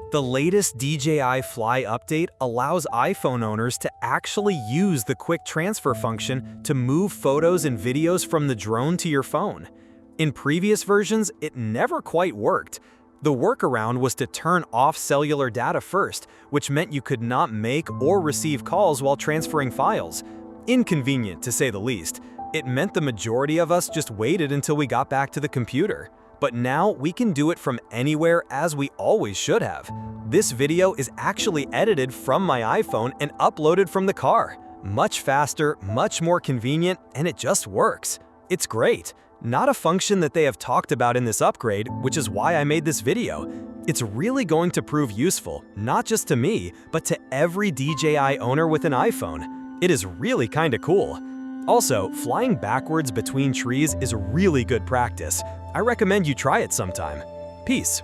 The latest DJI Fly update allows iPhone owners to actually use the quick transfer function to move photos and videos from the drone to your phone. In previous versions, it never quite worked. The workaround was to turn off cellular data first, which meant you could not make or receive calls while transferring files. Inconvenient, to say the least. It meant the majority of us just waited until we got back to the computer. But now we can do it from anywhere, as we always should have. This video is actually edited from my iPhone and uploaded from the car. Much faster, much more convenient, and it just works. It's great. Not a function that they have talked about in this upgrade, which is why I made this video. It's really going to prove useful, not just to me, but to every DJI owner with an iPhone. It is really kinda cool. Also, flying backwards between trees is really good practice. I recommend you try it sometime. Peace.